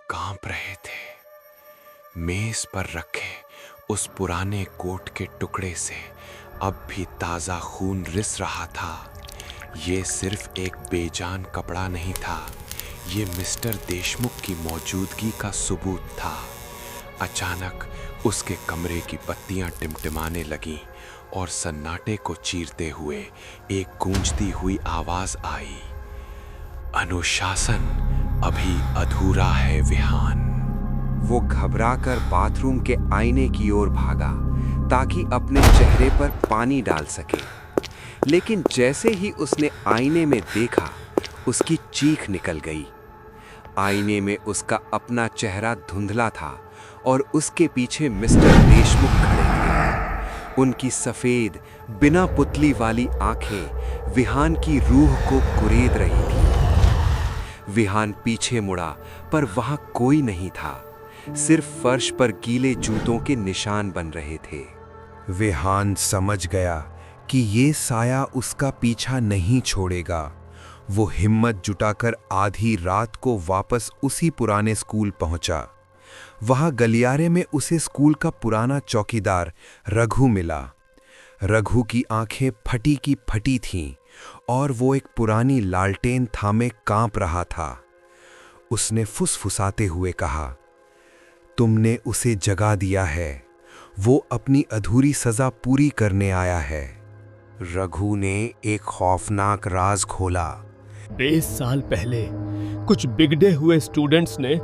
कांप रहे थे। मेज पर रखे उस पुराने कोट के टुकड़े से अब भी ताजा खून रिस रहा था। ये सिर्फ एक बेजान कपड़ा नहीं था, ये मिस्टर देशमुख की मौजूदगी का सबूत था। अचानक उसके कमरे की बत्तियां टिमटिमाने लगीं और सन्नाटे को चीरते हुए एक गूंजती हुई आवाज आई, अनुशासन अभी अधूरा है विहान। वो घबराकर बाथरूम के आईने की ओर भागा ताकि अपने चेहरे पर पानी डाल सके, लेकिन जैसे ही उसने आईने में देखा, उसकी चीख निकल गई। आईने में उसका अपना चेहरा धुंधला था और उसके पीछे मिस्टर देशमुख खड़े थे। उनकी सफेद, बिना पुतली वाली आंखें विहान की रूह को कुरेद रही थी। विहान पीछे मुड़ा, पर वहां कोई नहीं था। सिर्फ फर्श पर गीले जूतों के निशान बन रहे थे। विहान समझ गया कि ये साया उसका पीछा नहीं छोड़ेगा। वो हिम्मत जुटाकर आधी रात को वापस उसी पुराने स्कूल पहुंचा। वहां गलियारे में उसे स्कूल का पुराना चौकीदार रघु मिला। रघु की आंखें फटी की फटी थीं और वो एक पुरानी लालटेन थामे कांप रहा था। उसने फुसफुसाते हुए कहा, तुमने उसे जगा दिया है, वो अपनी अधूरी सजा पूरी करने आया है। रघु ने एक खौफनाक राज खोला। 20 साल पहले कुछ बिगड़े हुए स्टूडेंट्स ने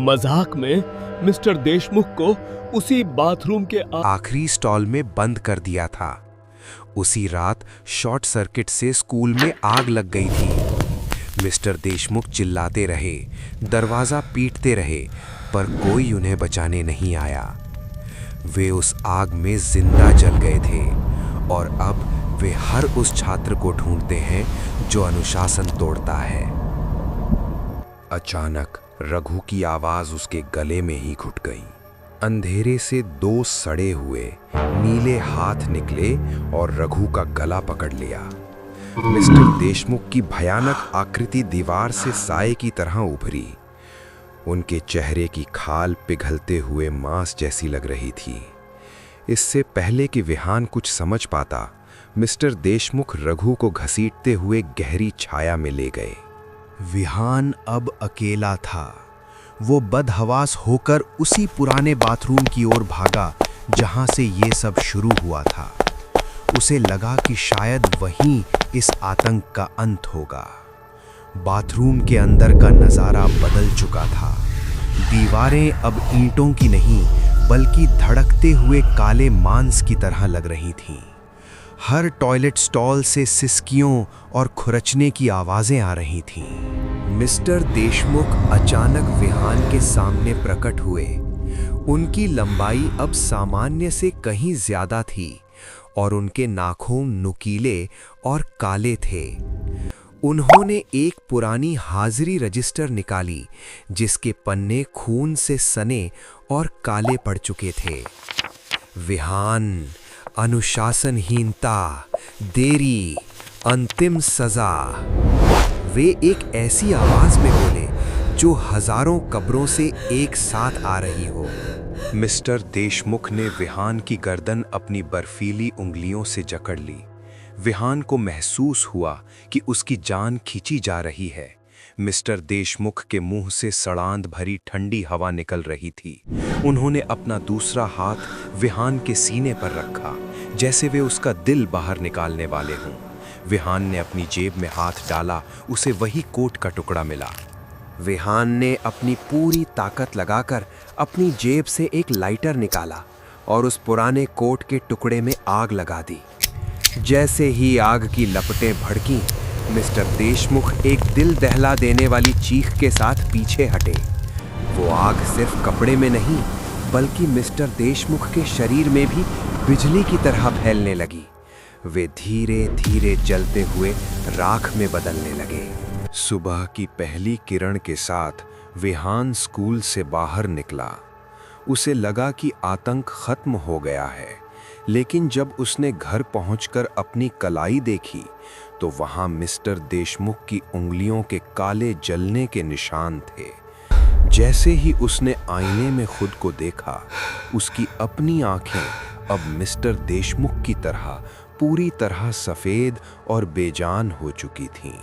मजाक में मिस्टर देशमुख को उसी बाथरूम के आखिरी स्टॉल में बंद कर दिया था। उसी रात शॉर्ट सर्किट से स्कूल में आग लग गई थी। मिस्टर देशमुख चिल्लाते रहे, दरवाजा पीटते रहे, पर कोई उन्हें बचाने नहीं आया। वे उस आग में जिंदा जल गए थे और अब वे हर उस छात्र को ढूंढते हैं जो अनुशासन तोड़ता है। अचानक रघु की आवाज उसके गले में ही घुट गई। अंधेरे से 2 सड़े हुए नीले हाथ निकले और रघु का गला पकड़ लिया। मिस्टर देशमुख की भयानक आकृति दीवार से साए की तरह उभरी। उनके चेहरे की खाल पिघलते हुए मांस जैसी लग रही थी। इससे पहले कि विहान कुछ समझ पाता, मिस्टर देशमुख रघु को घसीटते हुए गहरी छाया में ले गए। विहान अब अकेला था। वो बदहवास होकर उसी पुराने बाथरूम की ओर भागा जहां से ये सब शुरू हुआ था। उसे लगा कि शायद वहीं इस आतंक का अंत होगा। बाथरूम के अंदर का नजारा बदल चुका था। दीवारें अब ईंटों की नहीं, बल्कि धड़कते हुए काले मांस की तरह लग रही थीं। हर टॉयलेट स्टॉल से सिसकियों और खुरचने की आवाजें आ रही थीं। मिस्टर देशमुख अचानक विहान के सामने प्रकट हुए। उनकी लंबाई अब सामान्य से कहीं ज्यादा थी और उनके नाखून नुकीले और काले थे। उन्होंने एक पुरानी हाजिरी रजिस्टर निकाली जिसके पन्ने खून से सने और काले पड़ चुके थे। विहान, अनुशासनहीनता, देरी, अंतिम सजा। वे एक ऐसी आवाज में बोले जो हजारों कब्रों से एक साथ आ रही हो। मिस्टर देशमुख ने विहान की गर्दन अपनी बर्फीली उंगलियों से जकड़ ली। विहान को महसूस हुआ कि उसकी जान खींची जा रही है। मिस्टर देशमुख के मुंह से सड़ांध भरी ठंडी हवा निकल रही थी। उन्होंने अपना दूसरा हाथ विहान के सीने पर रखा, जैसे वे उसका दिल बाहर निकालने वाले हों। विहान ने अपनी जेब में हाथ डाला, उसे वही कोट का टुकड़ा मिला। विहान ने अपनी पूरी ताकत लगाकर अपनी जेब से एक लाइटर निकाला और उस पुराने कोट के टुकड़े में आग लगा दी। जैसे ही आग की लपटें भड़कीं, मिस्टर देशमुख एक दिल दहला देने वाली चीख के साथ पीछे हटे। वो आग सिर्फ कपड़े में नहीं, बल्कि मिस्टर देशमुख के शरीर में भी बिजली की तरह फैलने लगी। वे धीरे धीरे जलते हुए राख में बदलने लगे। सुबह की पहली किरण के साथ विहान स्कूल से बाहर निकला। उसे लगा कि आतंक खत्म हो गया है, लेकिन जब उसने घर पहुंचकर अपनी कलाई देखी तो वहां मिस्टर देशमुख की उंगलियों के काले जलने के निशान थे। जैसे ही उसने आईने में खुद को देखा, उसकी अपनी आंखें अब मिस्टर देशमुख की तरह पूरी तरह सफेद और बेजान हो चुकी थीं।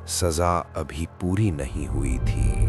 सजा अभी पूरी नहीं हुई थी।